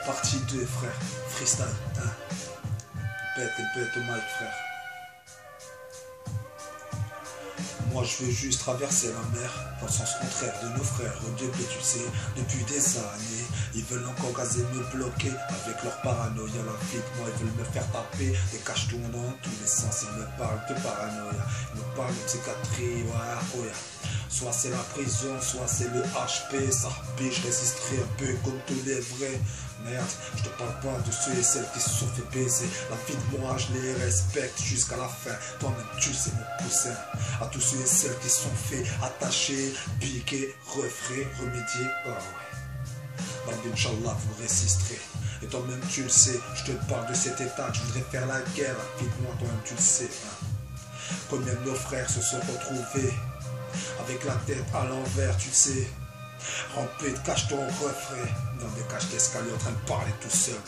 Partie 2, frère. Freestyle. Hein. Bête au mic, frère. Moi je veux juste traverser la mer dans le sens contraire de nos frères redoublés, tu sais, depuis des années. Ils veulent encore gazer, me bloquer avec leur paranoïa. La flic, moi ils veulent me faire taper des cachetons dans tous les sens. Ils me parlent de paranoïa, ils me parlent de psychiatrie, ouais, ouais. Soit c'est la prison, soit c'est le HP. Ça je résisterai un peu comme tous les vrais. Merde, je te parle pas de ceux et celles qui se sont fait baiser. La vie de moi, je les respecte jusqu'à la fin. Toi-même, tu sais mon cousin. À tous ceux et celles qui se sont fait attacher, piquer, refrayer, remédier. Oh ouais. Donc, Inch'Allah, vous résisterez. Et toi-même, tu le sais. Je te parle de cet état. Je voudrais faire la guerre. Dites-moi, toi-même, tu le sais. Hein. Combien de nos frères se sont retrouvés avec la tête à l'envers, tu sais, remplis de cachetons refraits, dans des cages d'escalier en train de parler tout seul.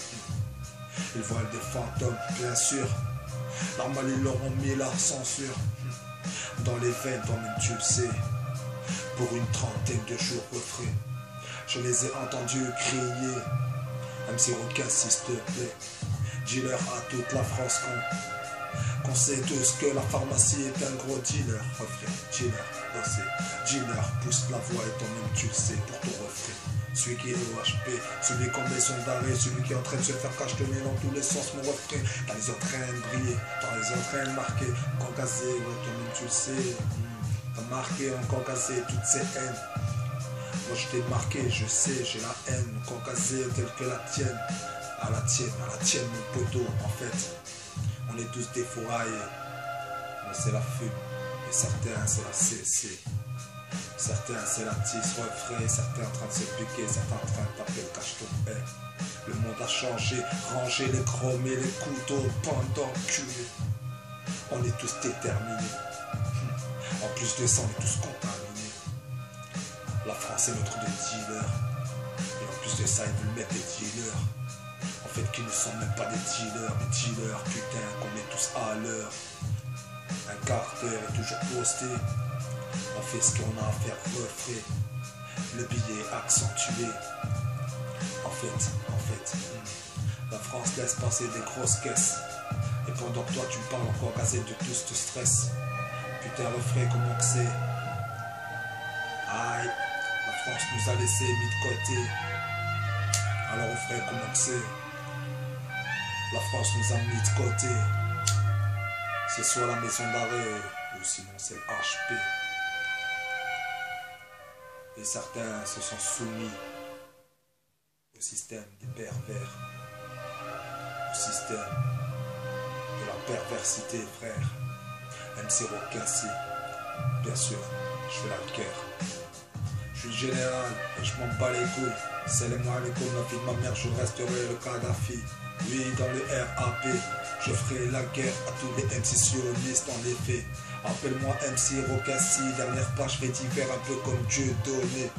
Ils voient des fantômes, bien sûr. Normal, ils leur ont mis la censure dans les veines, toi-même tu le sais. Pour une trentaine de jours refraits, je les ai entendus crier. MC Roca, s'il te plaît, dis-leur à toute la France qu'on sait tous que la pharmacie est un gros dealer. Refrain, dealer, bossé, dealer, pousse la voix et toi-même tu le sais pour ton refrain. Celui qui est au HP, celui qui en maison d'arrêt, celui qui est en train de se faire cachetonner dans tous les sens, mon refrain. T'as les yeux en train de briller, t'as les yeux en train de marquer, encore gazé, ouais, toi-même tu le sais. T'as marqué, encore gazé toutes ces haines. Moi je t'ai marqué, je sais, j'ai la haine, encore gazé telle que la tienne. À la tienne, mon poteau, en fait. On est tous défouraillés. Mais c'est la fume. Et certains, c'est la CC. Certains, c'est la tisse refrain. Certains en train de se piquer. Certains en train de taper le cacheton. Le monde a changé. Ranger les chromés, les couteaux, pendant culés. On est tous déterminés. En plus de ça, on est tous contaminés. La France est notre dealer. Et en plus de ça, ils veulent mettre des dealers. En fait, qui ne sont même pas des dealers, putain, qu'on est tous à l'heure. Un carter est toujours posté. On fait ce qu'on a à faire, refait. Le billet accentué. En fait, la France laisse passer des grosses caisses. Et pendant que toi, tu parles encore gazé de tout ce stress. Putain, refrain, comment que c'est? Aïe, la France nous a laissé mis de côté. Alors, refrain, comment que c'est? La France nous a mis de côté. C'est soit la maison d'arrêt ou sinon c'est le HP. Et certains se sont soumis au système des pervers, au système de la perversité, frère. MC Rocassi, bien sûr, je fais la guerre. Je suis le général et je m'en bats les couilles. C'est les moi les couilles, la vie de ma mère, je resterai le Kadhafi. Oui, dans le RAP, je ferai la guerre à tous les MC sionistes en effet. Appelle-moi MC Rocassi, dernière page, je vais t'y faire un peu comme Dieu donné.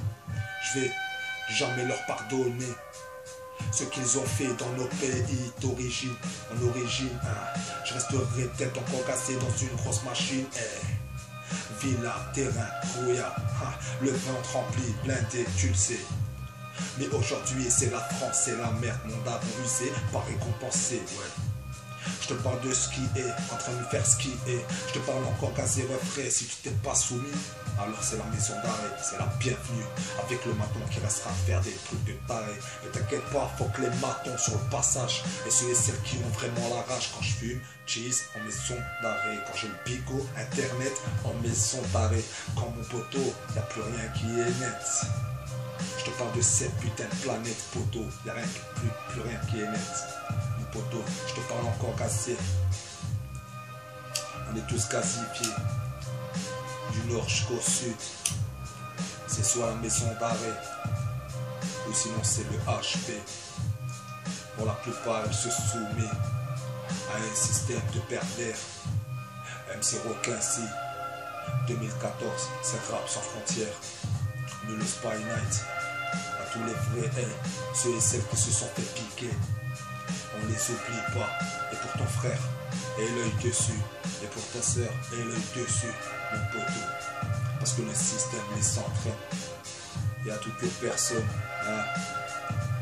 Je vais jamais leur pardonner ce qu'ils ont fait dans nos pays d'origine. En origine, je resterai peut-être encore cassé dans une grosse machine. Villa, terrain, rouillard, le ventre rempli, blindé, tu le sais. Mais aujourd'hui c'est la France, c'est la merde, monde a brusé, pas récompensé, ouais. Je te parle de ce qui est, en train de faire ce qui est. Je te parle encore gazé refrain, si tu t'es pas soumis, alors c'est la maison d'arrêt, c'est la bienvenue. Avec le maton qui restera à faire des trucs de taré. Mais t'inquiète pas, faut que les matons sur le passage. Et ceux et celles qui ont vraiment la rage quand je fume, cheese en maison d'arrêt. Quand j'ai le bigot, internet en maison d'arrêt. Quand mon poteau, y a plus rien qui est net. Je te parle de cette putain de planète, poteau. Y'a rien, plus rien qui est net. Mon poteau, je te parle encore cassé. On est tous gazifiés. Du nord jusqu'au sud. C'est soit la maison d'arrêt. Ou sinon c'est le HP. Pour la plupart, elle se soumet à un système de pervers. MC Rocassi. 2014, c'est rap sans frontières. Le Spy Night, à tous les vrais ceux et celles qui se sont fait piquer, on les oublie pas. Et pour ton frère, et l'œil dessus, et pour ta soeur, et l'œil dessus, mon poteau, parce que le système les entraîne. Et à toutes les personnes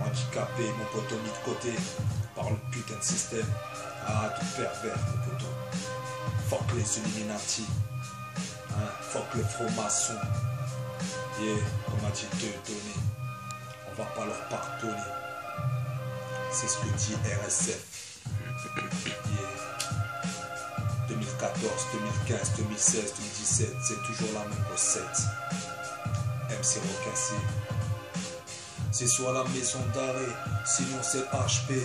handicapé, mon poteau mis de côté par le putain de système. Ah, tout pervers, mon poteau. Fuck les Illuminati, hein, fuck le franc-maçon. Yeah, comme a dit Dieudonné, on va pas leur pardonner. C'est ce que dit RSF. Yeah. 2014, 2015, 2016, 2017, c'est toujours la même recette. MC Rocassi. C'est soit la maison d'arrêt, sinon c'est HP.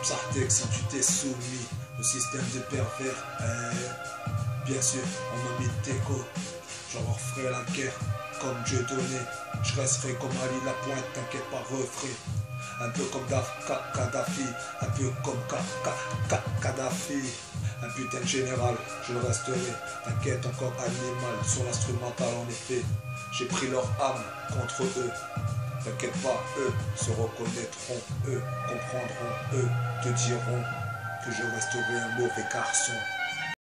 Psartek si tu t'es soumis au système de pervers. Bien sûr, on m'a mis de déco. Je leur ferai la guerre comme Dieu donné. Je resterai comme Ali Lapointe, t'inquiète pas, refrais. Un peu comme Kadhafi, un peu comme Kadhafi. Un putain de général, je le resterai. T'inquiète, encore animal sur l'instrumental en effet. J'ai pris leur âme contre eux. T'inquiète pas, eux se reconnaîtront, eux comprendront, eux te diront que je resterai un mauvais garçon.